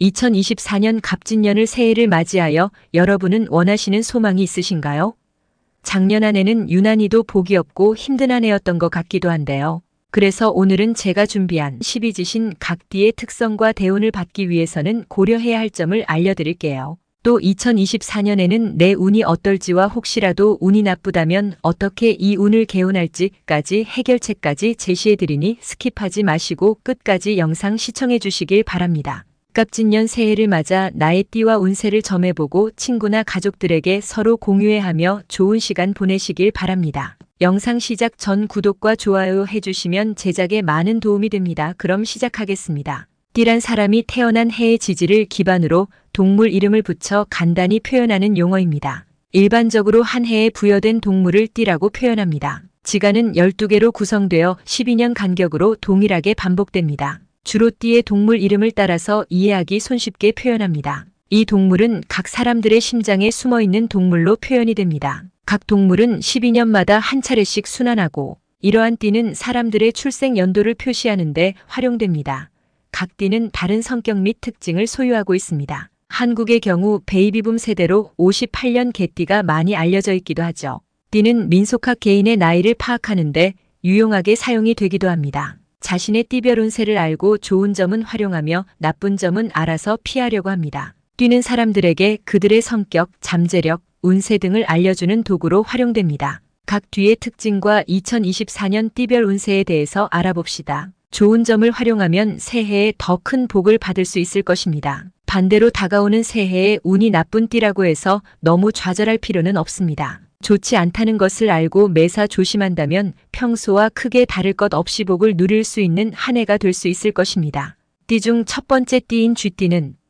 2024년 갑진년을 새해를 맞이하여 여러분은 원하시는 소망이 있으신가요? 작년 한 해는 유난히도 복이 없고 힘든 한 해였던 것 같기도 한데요. 그래서 오늘은 제가 준비한 12지신 각띠의 특성과 대운을 받기 위해서는 고려해야 할 점을 알려드릴게요. 또 2024년에는 내 운이 어떨지와 혹시라도 운이 나쁘다면 어떻게 이 운을 개운할지까지 해결책까지 제시해드리니 스킵하지 마시고 끝까지 영상 시청해 주시길 바랍니다. 갑진년 새해를 맞아 나의 띠와 운세를 점해보고 친구나 가족들에게 서로 공유해하며 좋은 시간 보내시길 바랍니다. 영상 시작 전 구독과 좋아요 해주시면 제작에 많은 도움이 됩니다. 그럼 시작하겠습니다. 띠란 사람이 태어난 해의 지지를 기반으로 동물 이름을 붙여 간단히 표현하는 용어입니다. 일반적으로 한 해에 부여된 동물을 띠라고 표현합니다. 지간은 12개로 구성되어 12년 간격으로 동일하게 반복됩니다. 주로 띠의 동물 이름을 따라서 이해하기 손쉽게 표현합니다. 이 동물은 각 사람들의 심장에 숨어있는 동물로 표현이 됩니다. 각 동물은 12년마다 한 차례씩 순환하고 이러한 띠는 사람들의 출생 연도를 표시하는 데 활용됩니다. 각 띠는 다른 성격 및 특징을 소유하고 있습니다. 한국의 경우 베이비붐 세대로 58년 개띠가 많이 알려져 있기도 하죠. 띠는 민속학 개인의 나이를 파악하는 데 유용하게 사용이 되기도 합니다. 자신의 띠별 운세를 알고 좋은 점은 활용하며 나쁜 점은 알아서 피하려고 합니다. 띠는 사람들에게 그들의 성격, 잠재력, 운세 등을 알려주는 도구로 활용됩니다. 각 띠의 특징과 2024년 띠별 운세에 대해서 알아봅시다. 좋은 점을 활용하면 새해에 더 큰 복을 받을 수 있을 것입니다. 반대로 다가오는 새해에 운이 나쁜 띠라고 해서 너무 좌절할 필요는 없습니다. 좋지 않다는 것을 알고 매사 조심한다면 평소와 크게 다를 것 없이 복을 누릴 수 있는 한 해가 될 수 있을 것입니다. 띠 중 첫 번째 띠인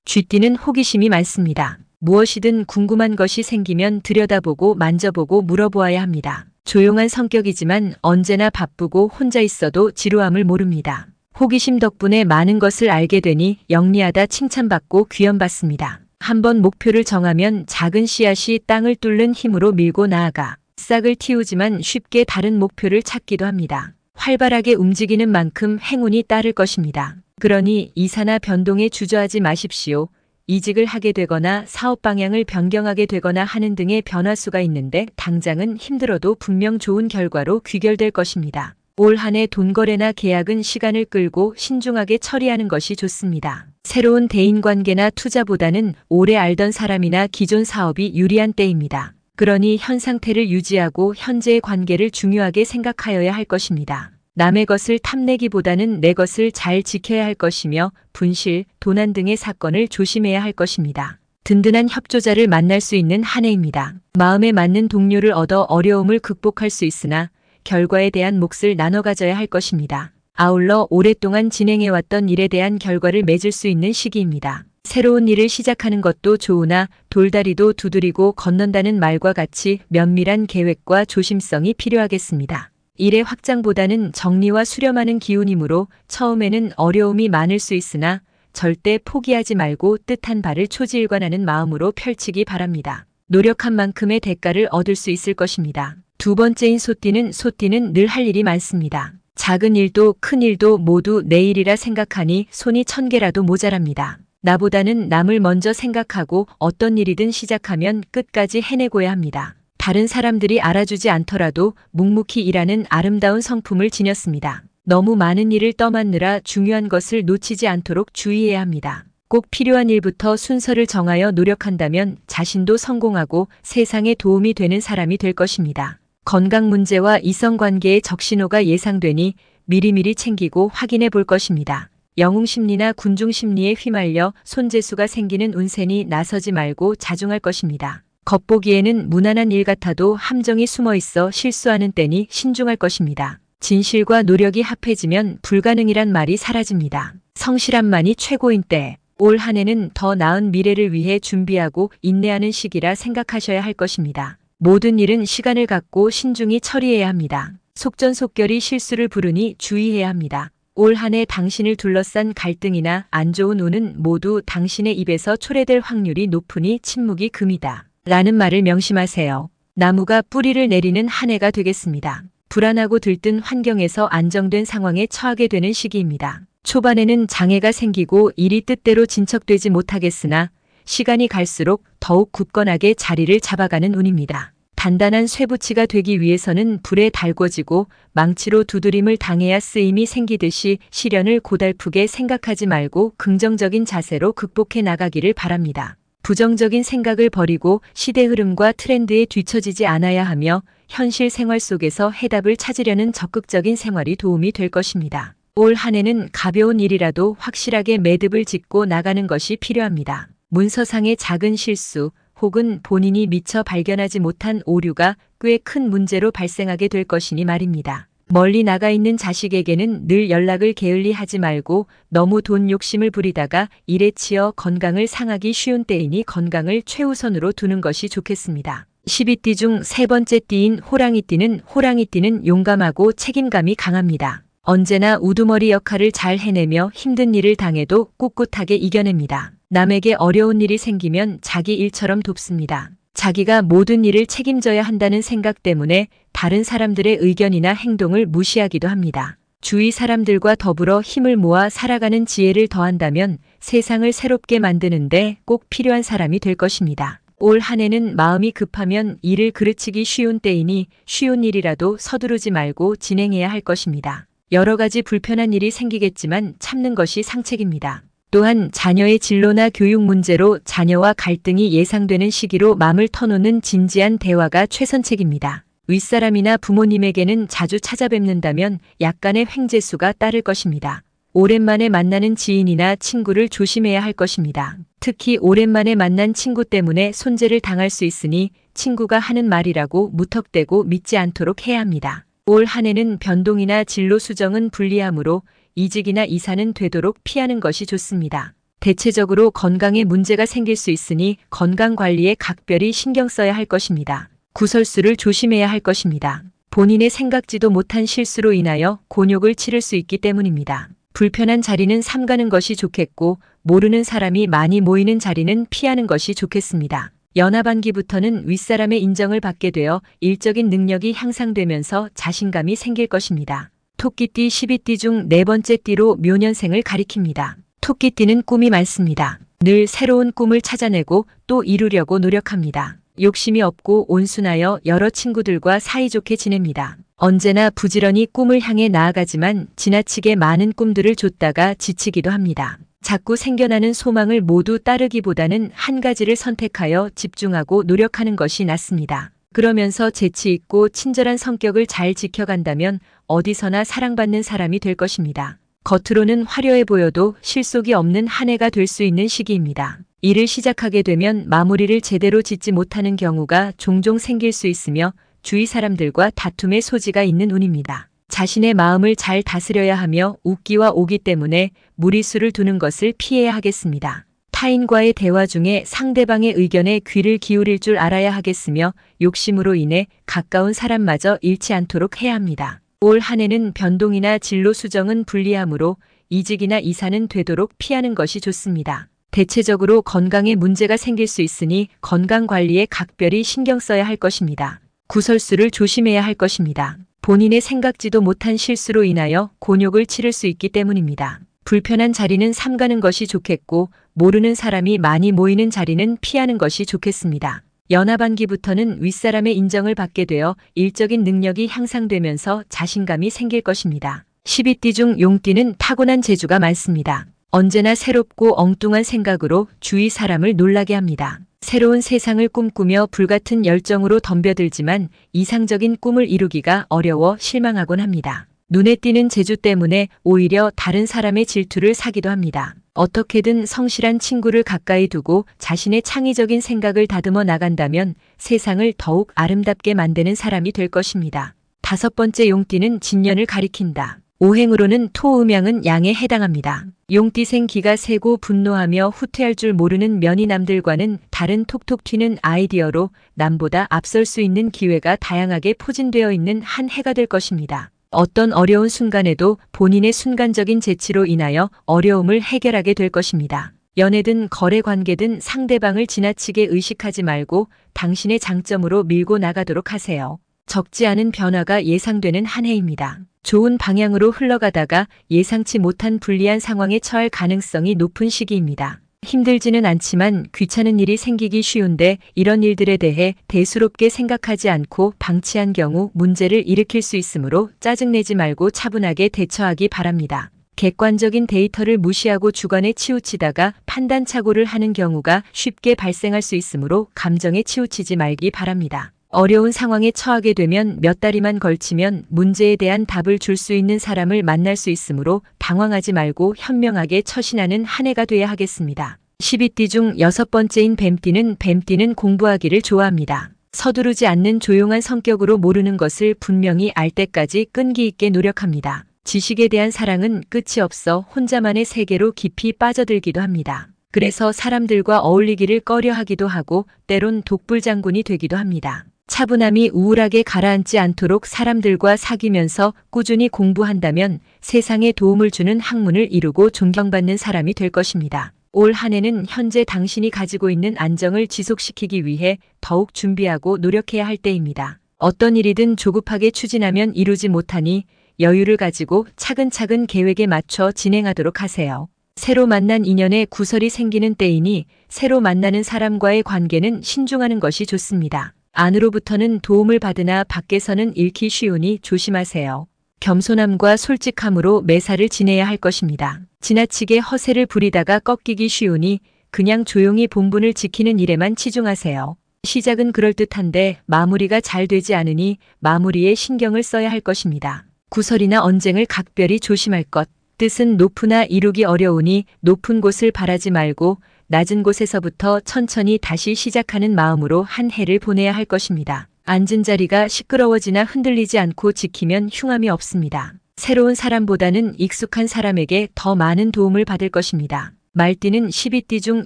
쥐띠는 호기심이 많습니다. 무엇이든 궁금한 것이 생기면 들여다보고 만져보고 물어보아야 합니다. 조용한 성격이지만 언제나 바쁘고 혼자 있어도 지루함을 모릅니다. 호기심 덕분에 많은 것을 알게 되니 영리하다 칭찬받고 귀염받습니다. 한번 목표를 정하면 작은 씨앗이 땅을 뚫는 힘으로 밀고 나아가 싹을 틔우지만 쉽게 다른 목표를 찾기도 합니다. 활발하게 움직이는 만큼 행운이 따를 것입니다. 그러니 이사나 변동에 주저하지 마십시오. 이직을 하게 되거나 사업 방향을 변경하게 되거나 하는 등의 변화수가 있는데 당장은 힘들어도 분명 좋은 결과로 귀결될 것입니다. 올 한 해 돈거래나 계약은 시간을 끌고 신중하게 처리하는 것이 좋습니다. 새로운 대인관계나 투자보다는 오래 알던 사람이나 기존 사업이 유리한 때입니다. 그러니 현 상태를 유지하고 현재의 관계를 중요하게 생각하여야 할 것입니다. 남의 것을 탐내기보다는 내 것을 잘 지켜야 할 것이며 분실, 도난 등의 사건을 조심해야 할 것입니다. 든든한 협조자를 만날 수 있는 한 해입니다. 마음에 맞는 동료를 얻어 어려움을 극복할 수 있으나 결과에 대한 몫을 나눠 가져야 할 것입니다. 아울러 오랫동안 진행해왔던 일에 대한 결과를 맺을 수 있는 시기입니다. 새로운 일을 시작하는 것도 좋으나 돌다리도 두드리고 건넌다는 말과 같이 면밀한 계획과 조심성이 필요하겠습니다. 일의 확장보다는 정리와 수렴하는 기운이므로 처음에는 어려움이 많을 수 있으나 절대 포기하지 말고 뜻한 바를 초지일관하는 마음으로 펼치기 바랍니다. 노력한 만큼의 대가를 얻을 수 있을 것입니다. 두 번째인 소띠는 늘 할 일이 많습니다. 작은 일도 큰 일도 모두 내 일이라 생각하니 손이 1000개라도 모자랍니다. 나보다는 남을 먼저 생각하고 어떤 일이든 시작하면 끝까지 해내고야 합니다. 다른 사람들이 알아주지 않더라도 묵묵히 일하는 아름다운 성품을 지녔습니다. 너무 많은 일을 떠맡느라 중요한 것을 놓치지 않도록 주의해야 합니다. 꼭 필요한 일부터 순서를 정하여 노력한다면 자신도 성공하고 세상에 도움이 되는 사람이 될 것입니다. 건강 문제와 이성관계의 적신호가 예상되니 미리미리 챙기고 확인해 볼 것입니다. 영웅심리나 군중심리에 휘말려 손재수가 생기는 운세니 나서지 말고 자중할 것입니다. 겉보기에는 무난한 일 같아도 함정이 숨어 있어 실수하는 때니 신중할 것입니다. 진실과 노력이 합해지면 불가능이란 말이 사라집니다. 성실함만이 최고인 때, 올 한 해는 더 나은 미래를 위해 준비하고 인내하는 시기라 생각하셔야 할 것입니다. 모든 일은 시간을 갖고 신중히 처리해야 합니다. 속전속결이 실수를 부르니 주의해야 합니다. 올 한 해 당신을 둘러싼 갈등이나 안 좋은 운은 모두 당신의 입에서 초래될 확률이 높으니 침묵이 금이다. 라는 말을 명심하세요. 나무가 뿌리를 내리는 한 해가 되겠습니다. 불안하고 들뜬 환경에서 안정된 상황에 처하게 되는 시기입니다. 초반에는 장애가 생기고 일이 뜻대로 진척되지 못하겠으나 시간이 갈수록 더욱 굳건하게 자리를 잡아가는 운입니다. 단단한 쇠붙이가 되기 위해서는 불에 달궈지고 망치로 두드림을 당해야 쓰임이 생기듯이 시련을 고달프게 생각하지 말고 긍정적인 자세로 극복해 나가기를 바랍니다. 부정적인 생각을 버리고 시대 흐름과 트렌드에 뒤처지지 않아야 하며 현실 생활 속에서 해답을 찾으려는 적극적인 생활이 도움이 될 것입니다. 올 한 해는 가벼운 일이라도 확실하게 매듭을 짓고 나가는 것이 필요합니다. 문서상의 작은 실수 혹은 본인이 미처 발견하지 못한 오류가 꽤 큰 문제로 발생하게 될 것이니 말입니다. 멀리 나가 있는 자식에게는 늘 연락을 게을리하지 말고 너무 돈 욕심을 부리다가 일에 치여 건강을 상하기 쉬운 때이니 건강을 최우선으로 두는 것이 좋겠습니다. 12띠 중 세 번째 띠인 호랑이띠는 용감하고 책임감이 강합니다. 언제나 우두머리 역할을 잘 해내며 힘든 일을 당해도 꿋꿋하게 이겨냅니다. 남에게 어려운 일이 생기면 자기 일처럼 돕습니다. 자기가 모든 일을 책임져야 한다는 생각 때문에 다른 사람들의 의견이나 행동을 무시하기도 합니다. 주위 사람들과 더불어 힘을 모아 살아가는 지혜를 더한다면 세상을 새롭게 만드는데 꼭 필요한 사람이 될 것입니다. 올 한 해는 마음이 급하면 일을 그르치기 쉬운 때이니 쉬운 일이라도 서두르지 말고 진행해야 할 것입니다. 여러 가지 불편한 일이 생기겠지만 참는 것이 상책입니다. 또한 자녀의 진로나 교육 문제로 자녀와 갈등이 예상되는 시기로 마음을 터놓는 진지한 대화가 최선책입니다. 윗사람이나 부모님에게는 자주 찾아뵙는다면 약간의 횡재수가 따를 것입니다. 오랜만에 만나는 지인이나 친구를 조심해야 할 것입니다. 특히 오랜만에 만난 친구 때문에 손재를 당할 수 있으니 친구가 하는 말이라고 무턱대고 믿지 않도록 해야 합니다. 올 한 해는 변동이나 진로 수정은 불리하므로 이직이나 이사는 되도록 피하는 것이 좋습니다. 대체적으로 건강에 문제가 생길 수 있으니 건강 관리에 각별히 신경 써야 할 것입니다. 구설수를 조심해야 할 것입니다. 본인의 생각지도 못한 실수로 인하여 곤욕을 치를 수 있기 때문입니다. 불편한 자리는 삼가는 것이 좋겠고 모르는 사람이 많이 모이는 자리는 피하는 것이 좋겠습니다. 연하반기부터는 윗사람의 인정을 받게 되어 일적인 능력이 향상되면서 자신감이 생길 것입니다. 토끼띠 12띠 중 네 번째 띠로 묘년생을 가리킵니다. 토끼띠는 꿈이 많습니다. 늘 새로운 꿈을 찾아내고 또 이루려고 노력합니다. 욕심이 없고 온순하여 여러 친구들과 사이좋게 지냅니다. 언제나 부지런히 꿈을 향해 나아가지만 지나치게 많은 꿈들을 쫓다가 지치기도 합니다. 자꾸 생겨나는 소망을 모두 따르기보다는 한 가지를 선택하여 집중하고 노력하는 것이 낫습니다. 그러면서 재치 있고 친절한 성격을 잘 지켜간다면 어디서나 사랑받는 사람이 될 것입니다. 겉으로는 화려해 보여도 실속이 없는 한 해가 될 수 있는 시기입니다. 일을 시작하게 되면 마무리를 제대로 짓지 못하는 경우가 종종 생길 수 있으며 주위 사람들과 다툼의 소지가 있는 운입니다. 자신의 마음을 잘 다스려야 하며 웃기와 오기 때문에 무리수를 두는 것을 피해야 하겠습니다. 타인과의 대화 중에 상대방의 의견에 귀를 기울일 줄 알아야 하겠으며 욕심으로 인해 가까운 사람마저 잃지 않도록 해야 합니다. 올 한 해는 변동이나 진로 수정은 불리하므로 이직이나 이사는 되도록 피하는 것이 좋습니다. 대체적으로 건강에 문제가 생길 수 있으니 건강 관리에 각별히 신경 써야 할 것입니다. 구설수를 조심해야 할 것입니다. 본인의 생각지도 못한 실수로 인하여 곤욕을 치를 수 있기 때문입니다. 불편한 자리는 삼가는 것이 좋겠고 모르는 사람이 많이 모이는 자리는 피하는 것이 좋겠습니다. 연하반기부터는 윗사람의 인정을 받게 되어 일적인 능력이 향상되면서 자신감이 생길 것입니다. 12띠 중 용띠는 타고난 재주가 많습니다. 언제나 새롭고 엉뚱한 생각으로 주위 사람을 놀라게 합니다. 새로운 세상을 꿈꾸며 불같은 열정으로 덤벼들지만 이상적인 꿈을 이루기가 어려워 실망하곤 합니다. 눈에 띄는 재주 때문에 오히려 다른 사람의 질투를 사기도 합니다. 어떻게든 성실한 친구를 가까이 두고 자신의 창의적인 생각을 다듬어 나간다면 세상을 더욱 아름답게 만드는 사람이 될 것입니다. 다섯 번째 용띠는 진년을 가리킨다. 오행으로는 토음양은 양에 해당합니다. 용띠생 기가 세고 분노하며 후퇴할 줄 모르는 면이 남들과는 다른 톡톡 튀는 아이디어로 남보다 앞설 수 있는 기회가 다양하게 포진되어 있는 한 해가 될 것입니다. 어떤 어려운 순간에도 본인의 순간적인 재치로 인하여 어려움을 해결하게 될 것입니다. 연애든 거래 관계든 상대방을 지나치게 의식하지 말고 당신의 장점으로 밀고 나가도록 하세요. 적지 않은 변화가 예상되는 한 해입니다. 좋은 방향으로 흘러가다가 예상치 못한 불리한 상황에 처할 가능성이 높은 시기입니다. 힘들지는 않지만 귀찮은 일이 생기기 쉬운데 이런 일들에 대해 대수롭게 생각하지 않고 방치한 경우 문제를 일으킬 수 있으므로 짜증내지 말고 차분하게 대처하기 바랍니다. 객관적인 데이터를 무시하고 주관에 치우치다가 판단착오를 하는 경우가 쉽게 발생할 수 있으므로 감정에 치우치지 말기 바랍니다. 어려운 상황에 처하게 되면 몇 달이만 걸치면 문제에 대한 답을 줄 수 있는 사람을 만날 수 있으므로 당황하지 말고 현명하게 처신하는 한 해가 돼야 하겠습니다. 12띠 중 6번째인 뱀띠는 공부하기를 좋아합니다. 서두르지 않는 조용한 성격으로 모르는 것을 분명히 알 때까지 끈기 있게 노력합니다. 지식에 대한 사랑은 끝이 없어 혼자만의 세계로 깊이 빠져들기도 합니다. 그래서 사람들과 어울리기를 꺼려하기도 하고 때론 독불장군이 되기도 합니다. 차분함이 우울하게 가라앉지 않도록 사람들과 사귀면서 꾸준히 공부한다면 세상에 도움을 주는 학문을 이루고 존경받는 사람이 될 것입니다. 올 한 해는 현재 당신이 가지고 있는 안정을 지속시키기 위해 더욱 준비하고 노력해야 할 때입니다. 어떤 일이든 조급하게 추진하면 이루지 못하니 여유를 가지고 차근차근 계획에 맞춰 진행하도록 하세요. 새로 만난 인연에 구설이 생기는 때이니 새로 만나는 사람과의 관계는 신중하는 것이 좋습니다. 안으로부터는 도움을 받으나 밖에서는 잃기 쉬우니 조심하세요. 겸손함과 솔직함으로 매사를 지내야 할 것입니다. 지나치게 허세를 부리다가 꺾이기 쉬우니 그냥 조용히 본분을 지키는 일에만 치중하세요. 시작은 그럴듯한데 마무리가 잘 되지 않으니 마무리에 신경을 써야 할 것입니다. 구설이나 언쟁을 각별히 조심할 것. 뜻은 높으나 이루기 어려우니 높은 곳을 바라지 말고 낮은 곳에서부터 천천히 다시 시작하는 마음으로 한 해를 보내야 할 것입니다. 앉은 자리가 시끄러워지나 흔들리지 않고 지키면 흉함이 없습니다. 새로운 사람보다는 익숙한 사람에게 더 많은 도움을 받을 것입니다. 말띠는 12띠 중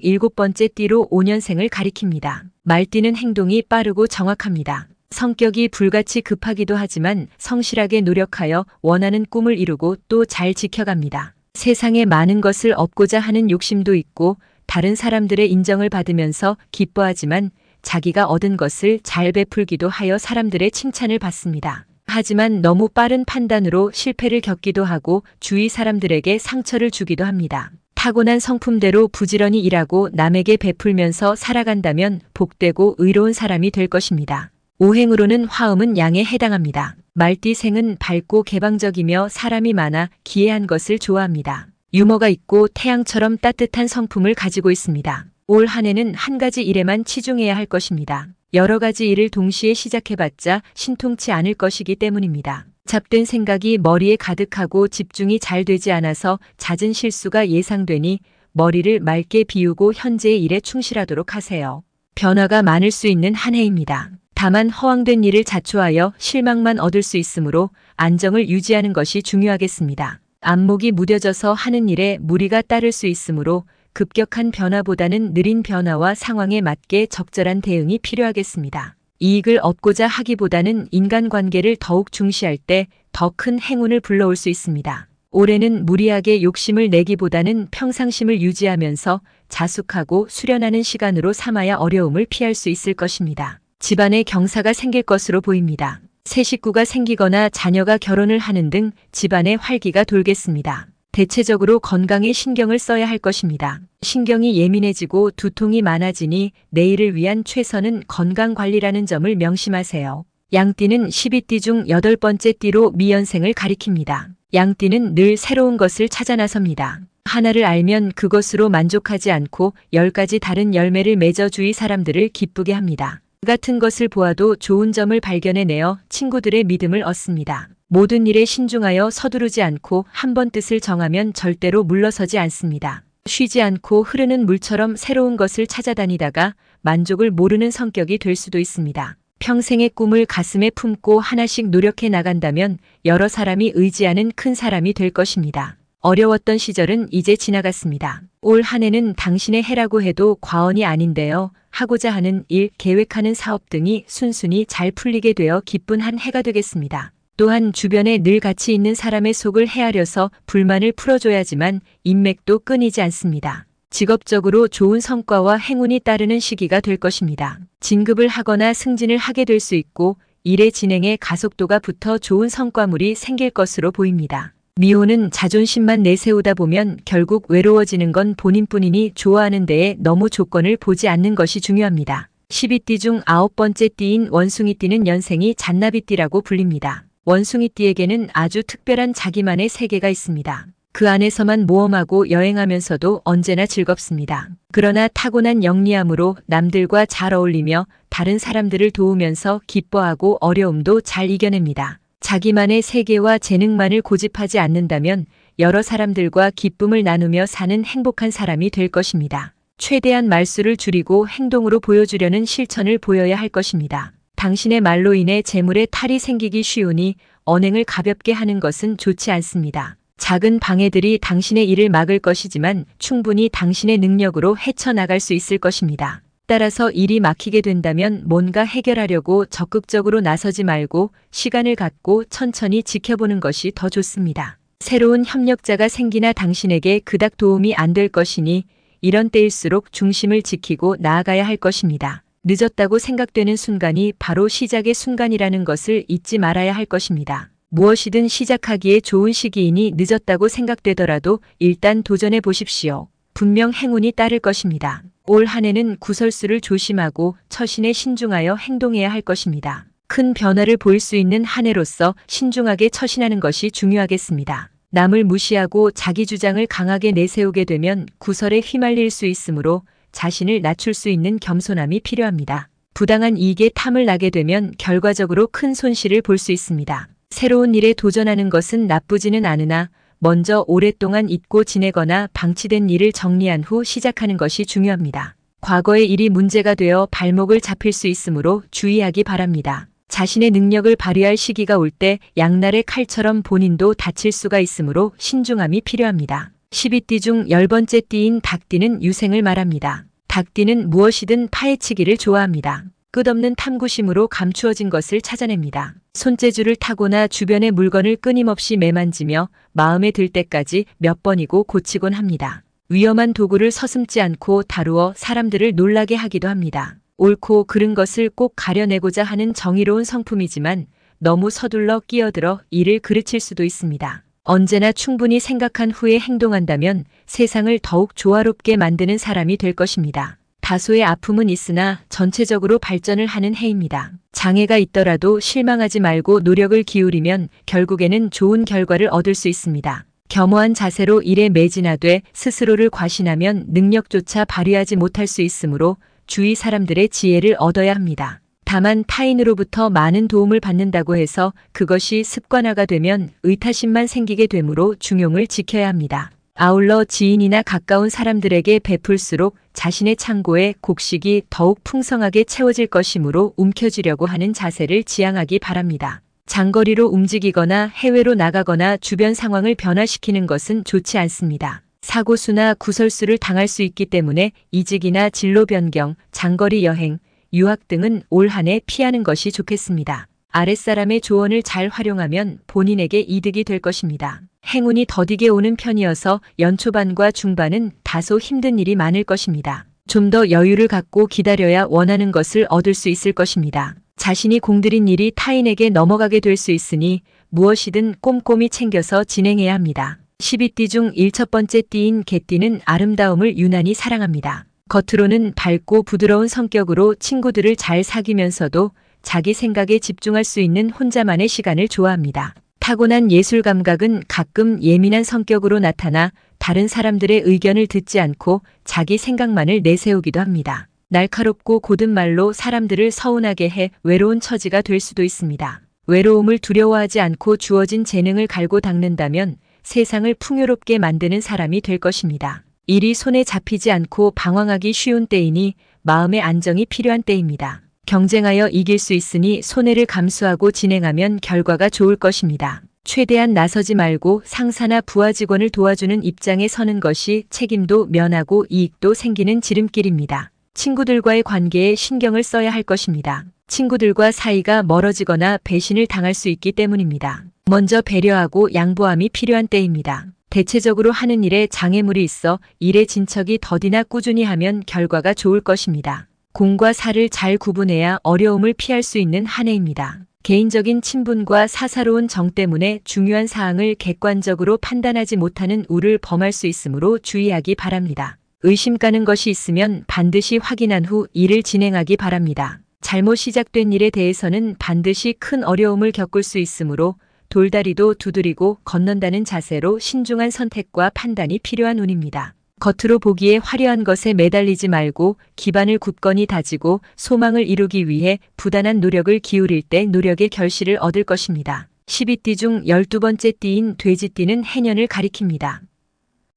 7번째 띠로 5년생을 가리킵니다. 말띠는 행동이 빠르고 정확합니다. 성격이 불같이 급하기도 하지만 성실하게 노력하여 원하는 꿈을 이루고 또 잘 지켜갑니다. 세상에 많은 것을 얻고자 하는 욕심도 있고 다른 사람들의 인정을 받으면서 기뻐하지만 자기가 얻은 것을 잘 베풀기도 하여 사람들의 칭찬을 받습니다. 하지만 너무 빠른 판단으로 실패를 겪기도 하고 주위 사람들에게 상처를 주기도 합니다. 타고난 성품대로 부지런히 일하고 남에게 베풀면서 살아간다면 복되고 의로운 사람이 될 것입니다. 오행으로는 화음은 양에 해당합니다. 말띠생은 밝고 개방적이며 사람이 많아 기이한 것을 좋아합니다. 유머가 있고 태양처럼 따뜻한 성품을 가지고 있습니다. 올 한 해는 한 가지 일에만 치중해야 할 것입니다. 여러 가지 일을 동시에 시작해봤자 신통치 않을 것이기 때문입니다. 잡된 생각이 머리에 가득하고 집중이 잘 되지 않아서 잦은 실수가 예상되니 머리를 맑게 비우고 현재의 일에 충실하도록 하세요. 변화가 많을 수 있는 한 해입니다. 다만 허황된 일을 자초하여 실망만 얻을 수 있으므로 안정을 유지하는 것이 중요하겠습니다. 안목이 무뎌져서 하는 일에 무리가 따를 수 있으므로 급격한 변화보다는 느린 변화와 상황에 맞게 적절한 대응이 필요하겠습니다. 이익을 얻고자 하기보다는 인간관계를 더욱 중시할 때 더 큰 행운을 불러올 수 있습니다. 올해는 무리하게 욕심을 내기보다는 평상심을 유지하면서 자숙하고 수련하는 시간으로 삼아야 어려움을 피할 수 있을 것입니다. 집안에 경사가 생길 것으로 보입니다. 새 식구가 생기거나 자녀가 결혼을 하는 등 집안에 활기가 돌겠습니다. 대체적으로 건강에 신경을 써야 할 것입니다. 신경이 예민해지고 두통이 많아지니 내일을 위한 최선은 건강관리라는 점을 명심하세요. 양띠는 12띠 중 8번째 띠로 미연생을 가리킵니다. 양띠는 늘 새로운 것을 찾아 나섭니다. 하나를 알면 그것으로 만족하지 않고 10가지 다른 열매를 맺어 주위 사람들을 기쁘게 합니다. 같은 것을 보아도 좋은 점을 발견해내어 친구들의 믿음을 얻습니다. 모든 일에 신중하여 서두르지 않고 한 번 뜻을 정하면 절대로 물러서지 않습니다. 쉬지 않고 흐르는 물처럼 새로운 것을 찾아다니다가 만족을 모르는 성격이 될 수도 있습니다. 평생의 꿈을 가슴에 품고 하나씩 노력해 나간다면 여러 사람이 의지하는 큰 사람이 될 것입니다. 어려웠던 시절은 이제 지나갔습니다. 올 한 해는 당신의 해라고 해도 과언이 아닌데요. 하고자 하는 일, 계획하는 사업 등이 순순히 잘 풀리게 되어 기쁜 한 해가 되겠습니다. 또한 주변에 늘 같이 있는 사람의 속을 헤아려서 불만을 풀어줘야지만 인맥도 끊이지 않습니다. 직업적으로 좋은 성과와 행운이 따르는 시기가 될 것입니다. 진급을 하거나 승진을 하게 될 수 있고 일의 진행에 가속도가 붙어 좋은 성과물이 생길 것으로 보입니다. 미호는 자존심만 내세우다 보면 결국 외로워지는 건 본인뿐이니 좋아하는 데에 너무 조건을 보지 않는 것이 중요합니다. 12띠 중 9번째 띠인 원숭이띠는 연생이 잔나비띠라고 불립니다. 원숭이띠에게는 아주 특별한 자기만의 세계가 있습니다. 그 안에서만 모험하고 여행하면서도 언제나 즐겁습니다. 그러나 타고난 영리함으로 남들과 잘 어울리며 다른 사람들을 도우면서 기뻐하고 어려움도 잘 이겨냅니다. 자기만의 세계와 재능만을 고집하지 않는다면 여러 사람들과 기쁨을 나누며 사는 행복한 사람이 될 것입니다. 최대한 말수를 줄이고 행동으로 보여주려는 실천을 보여야 할 것입니다. 당신의 말로 인해 재물에 탈이 생기기 쉬우니 언행을 가볍게 하는 것은 좋지 않습니다. 작은 방해들이 당신의 일을 막을 것이지만 충분히 당신의 능력으로 헤쳐나갈 수 있을 것입니다. 따라서 일이 막히게 된다면 뭔가 해결하려고 적극적으로 나서지 말고 시간을 갖고 천천히 지켜보는 것이 더 좋습니다. 새로운 협력자가 생기나 당신에게 그닥 도움이 안 될 것이니 이런 때일수록 중심을 지키고 나아가야 할 것입니다. 늦었다고 생각되는 순간이 바로 시작의 순간이라는 것을 잊지 말아야 할 것입니다. 무엇이든 시작하기에 좋은 시기이니 늦었다고 생각되더라도 일단 도전해 보십시오. 분명 행운이 따를 것입니다. 올 한 해는 구설수를 조심하고 처신에 신중하여 행동해야 할 것입니다. 큰 변화를 보일 수 있는 한 해로서 신중하게 처신하는 것이 중요하겠습니다. 남을 무시하고 자기 주장을 강하게 내세우게 되면 구설에 휘말릴 수 있으므로 자신을 낮출 수 있는 겸손함이 필요합니다. 부당한 이익에 탐을 나게 되면 결과적으로 큰 손실을 볼 수 있습니다. 새로운 일에 도전하는 것은 나쁘지는 않으나 먼저 오랫동안 잊고 지내거나 방치된 일을 정리한 후 시작하는 것이 중요합니다. 과거의 일이 문제가 되어 발목을 잡힐 수 있으므로 주의하기 바랍니다. 자신의 능력을 발휘할 시기가 올 때 양날의 칼처럼 본인도 다칠 수가 있으므로 신중함이 필요합니다. 12띠 중 10번째 띠인 닭띠는 유생을 말합니다. 닭띠는 무엇이든 파헤치기를 좋아합니다. 끝없는 탐구심으로 감추어진 것을 찾아냅니다. 손재주를 타거나 주변의 물건을 끊임없이 매만지며 마음에 들 때까지 몇 번이고 고치곤 합니다. 위험한 도구를 서슴지 않고 다루어 사람들을 놀라게 하기도 합니다. 옳고 그른 것을 꼭 가려내고자 하는 정의로운 성품이지만 너무 서둘러 끼어들어 일을 그르칠 수도 있습니다. 언제나 충분히 생각한 후에 행동한다면 세상을 더욱 조화롭게 만드는 사람이 될 것입니다. 다소의 아픔은 있으나 전체적으로 발전을 하는 해입니다. 장애가 있더라도 실망하지 말고 노력을 기울이면 결국에는 좋은 결과를 얻을 수 있습니다. 겸허한 자세로 일에 매진하되 스스로를 과신하면 능력조차 발휘하지 못할 수 있으므로 주위 사람들의 지혜를 얻어야 합니다. 다만 타인으로부터 많은 도움을 받는다고 해서 그것이 습관화가 되면 의타심만 생기게 되므로 중용을 지켜야 합니다. 아울러 지인이나 가까운 사람들에게 베풀수록 자신의 창고에 곡식이 더욱 풍성하게 채워질 것이므로 움켜쥐려고 하는 자세를 지향하기 바랍니다. 장거리로 움직이거나 해외로 나가거나 주변 상황을 변화시키는 것은 좋지 않습니다. 사고수나 구설수를 당할 수 있기 때문에 이직이나 진로 변경, 장거리 여행, 유학 등은 올 한 해 피하는 것이 좋겠습니다. 아랫사람의 조언을 잘 활용하면 본인에게 이득이 될 것입니다. 행운이 더디게 오는 편이어서 연초반과 중반은 다소 힘든 일이 많을 것입니다. 좀 더 여유를 갖고 기다려야 원하는 것을 얻을 수 있을 것입니다. 자신이 공들인 일이 타인에게 넘어가게 될 수 있으니 무엇이든 꼼꼼히 챙겨서 진행해야 합니다. 12띠 중 1번째 띠인 개띠는 아름다움을 유난히 사랑합니다. 겉으로는 밝고 부드러운 성격으로 친구들을 잘 사귀면서도 자기 생각에 집중할 수 있는 혼자만의 시간을 좋아합니다. 타고난 예술 감각은 가끔 예민한 성격으로 나타나 다른 사람들의 의견을 듣지 않고 자기 생각만을 내세우기도 합니다. 날카롭고 고든 말로 사람들을 서운하게 해 외로운 처지가 될 수도 있습니다. 외로움을 두려워하지 않고 주어진 재능을 갈고 닦는다면 세상을 풍요롭게 만드는 사람이 될 것입니다. 일이 손에 잡히지 않고 방황하기 쉬운 때이니 마음의 안정이 필요한 때입니다. 경쟁하여 이길 수 있으니 손해를 감수하고 진행하면 결과가 좋을 것입니다. 최대한 나서지 말고 상사나 부하 직원을 도와주는 입장에 서는 것이 책임도 면하고 이익도 생기는 지름길입니다. 친구들과의 관계에 신경을 써야 할 것입니다. 친구들과 사이가 멀어지거나 배신을 당할 수 있기 때문입니다. 먼저 배려하고 양보함이 필요한 때입니다. 대체적으로 하는 일에 장애물이 있어 일의 진척이 더디나 꾸준히 하면 결과가 좋을 것입니다. 공과 사를 잘 구분해야 어려움을 피할 수 있는 한 해입니다. 개인적인 친분과 사사로운 정 때문에 중요한 사항을 객관적으로 판단하지 못하는 우를 범할 수 있으므로 주의하기 바랍니다. 의심 가는 것이 있으면 반드시 확인한 후 일을 진행하기 바랍니다. 잘못 시작된 일에 대해서는 반드시 큰 어려움을 겪을 수 있으므로 돌다리도 두드리고 건넌다는 자세로 신중한 선택과 판단이 필요한 운입니다. 겉으로 보기에 화려한 것에 매달리지 말고 기반을 굳건히 다지고 소망을 이루기 위해 부단한 노력을 기울일 때 노력의 결실을 얻을 것입니다. 12띠 중 12번째 띠인 돼지띠는 해년을 가리킵니다.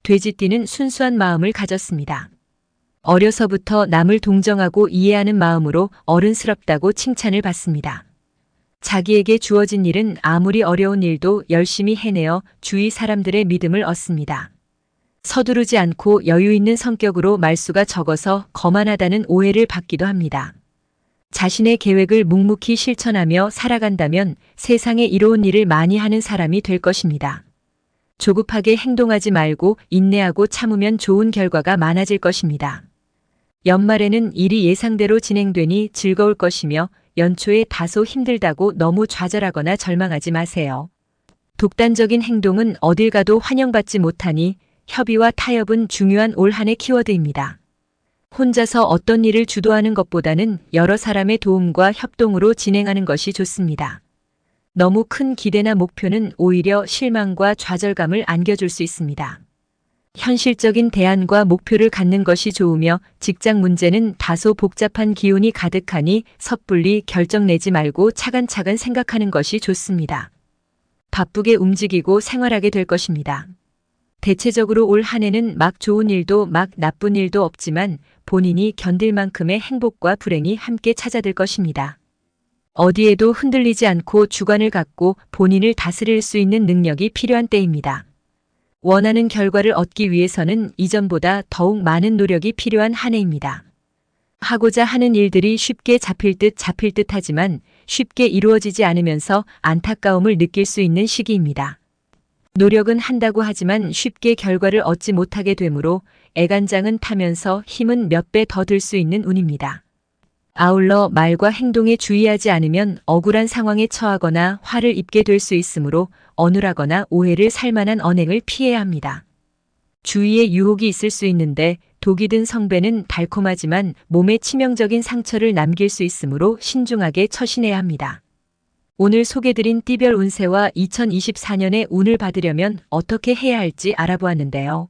돼지띠는 순수한 마음을 가졌습니다. 어려서부터 남을 동정하고 이해하는 마음으로 어른스럽다고 칭찬을 받습니다. 자기에게 주어진 일은 아무리 어려운 일도 열심히 해내어 주위 사람들의 믿음을 얻습니다. 서두르지 않고 여유 있는 성격으로 말수가 적어서 거만하다는 오해를 받기도 합니다. 자신의 계획을 묵묵히 실천하며 살아간다면 세상에 이로운 일을 많이 하는 사람이 될 것입니다. 조급하게 행동하지 말고 인내하고 참으면 좋은 결과가 많아질 것입니다. 연말에는 일이 예상대로 진행되니 즐거울 것이며 연초에 다소 힘들다고 너무 좌절하거나 절망하지 마세요. 독단적인 행동은 어딜 가도 환영받지 못하니 협의와 타협은 중요한 올 한해 키워드입니다. 혼자서 어떤 일을 주도하는 것보다는 여러 사람의 도움과 협동으로 진행하는 것이 좋습니다. 너무 큰 기대나 목표는 오히려 실망과 좌절감을 안겨줄 수 있습니다. 현실적인 대안과 목표를 갖는 것이 좋으며 직장 문제는 다소 복잡한 기운이 가득하니 섣불리 결정 내지 말고 차근차근 생각하는 것이 좋습니다. 바쁘게 움직이고 생활하게 될 것입니다. 대체적으로 올 한해는 막 좋은 일도 막 나쁜 일도 없지만 본인이 견딜 만큼의 행복과 불행이 함께 찾아들 것입니다. 어디에도 흔들리지 않고 주관을 갖고 본인을 다스릴 수 있는 능력이 필요한 때입니다. 원하는 결과를 얻기 위해서는 이전보다 더욱 많은 노력이 필요한 한 해입니다. 하고자 하는 일들이 쉽게 잡힐 듯 하지만 쉽게 이루어지지 않으면서 안타까움을 느낄 수 있는 시기입니다. 노력은 한다고 하지만 쉽게 결과를 얻지 못하게 되므로 애간장은 타면서 힘은 몇 배 더 들 수 있는 운입니다. 아울러 말과 행동에 주의하지 않으면 억울한 상황에 처하거나 화를 입게 될 수 있으므로 어눌하거나 오해를 살 만한 언행을 피해야 합니다. 주위에 유혹이 있을 수 있는데 독이 든 성배는 달콤하지만 몸에 치명적인 상처를 남길 수 있으므로 신중하게 처신해야 합니다. 오늘 소개드린 띠별 운세와 2024년의 운을 받으려면 어떻게 해야 할지 알아보았는데요.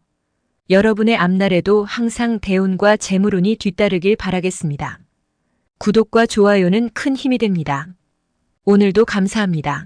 여러분의 앞날에도 항상 대운과 재물운이 뒤따르길 바라겠습니다. 구독과 좋아요는 큰 힘이 됩니다. 오늘도 감사합니다.